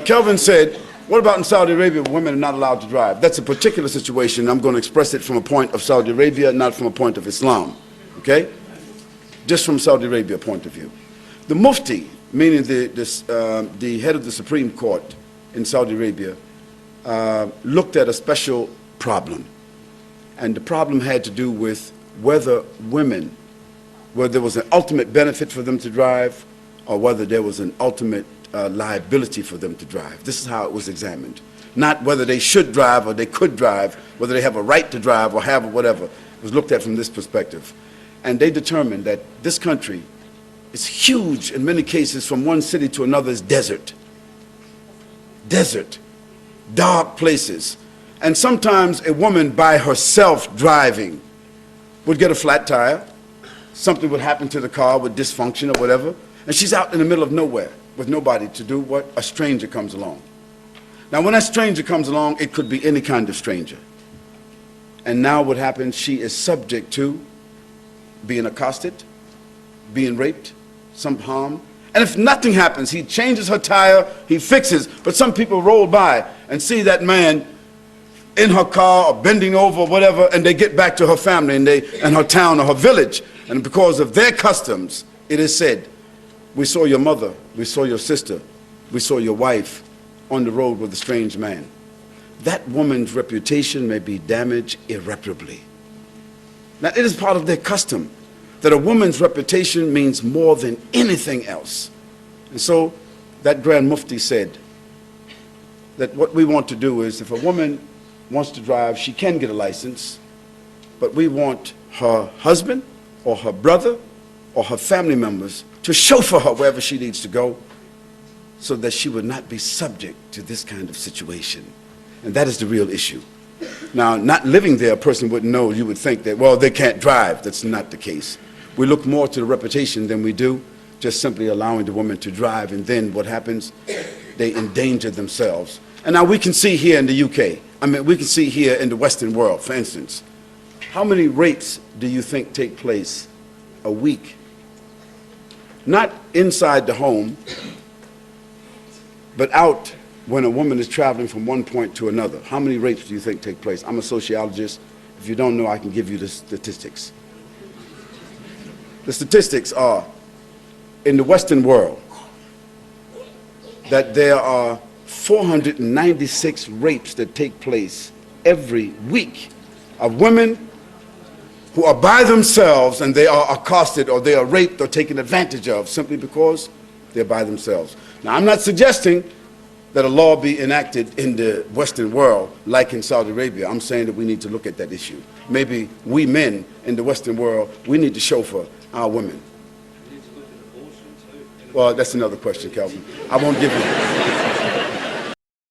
Kelvin said, what about in Saudi Arabia where women are not allowed to drive? That's a particular situation. I'm going to express it from a point of Saudi Arabia, not from a point of Islam, okay? Just from Saudi Arabia point of view. The Mufti, meaning the head of the Supreme Court in Saudi Arabia, looked at a special problem. And the problem had to do with whether women, whether there was an ultimate benefit for them to drive or whether there was an ultimate liability for them to drive. This is how it was examined. Not whether they should drive or they could drive, whether they have a right to drive or have whatever. It was looked at from this perspective. And they determined that this country is huge in many cases. From one city to another is desert. Desert. Dark places. And sometimes a woman by herself driving would get a flat tire. Something would happen to the car with dysfunction or whatever. And she's out in the middle of nowhere with nobody to do what? A stranger comes along. Now when that stranger comes along, it could be any kind of stranger. And now what happens, she is subject to being accosted, being raped, some harm. And if nothing happens, he changes her tire, he fixes, but some people roll by and see that man in her car or bending over or whatever, and they get back to her family and her town or her village. And because of their customs, it is said, we saw your mother, we saw your sister, we saw your wife on the road with a strange man. That woman's reputation may be damaged irreparably. Now, it is part of their custom that a woman's reputation means more than anything else. And so that Grand Mufti said that what we want to do is, if a woman wants to drive, she can get a license, but we want her husband or her brother or her family members to chauffeur her wherever she needs to go so that she would not be subject to this kind of situation. And that is the real issue. Now, not living there, a person wouldn't know. You would think that, well, they can't drive. That's not the case. We look more to the reputation than we do just simply allowing the woman to drive, and then what happens? They endanger themselves. And now we can see here in the UK, I mean, we can see here in the Western world, for instance, how many rapes do you think take place a week? Not inside the home, but out when a woman is traveling from one point to another. How many rapes do you think take place? I'm a sociologist. If you don't know, I can give you the statistics. The statistics are, in the Western world, that there are 496 rapes that take place every week of women who are by themselves and they are accosted or they are raped or taken advantage of simply because they're by themselves. Now, I'm not suggesting that a law be enacted in the Western world like in Saudi Arabia. I'm saying that we need to look at that issue. Maybe we men in the Western world, we need to chauffeur our women. Well, that's another question, Calvin. I won't give you.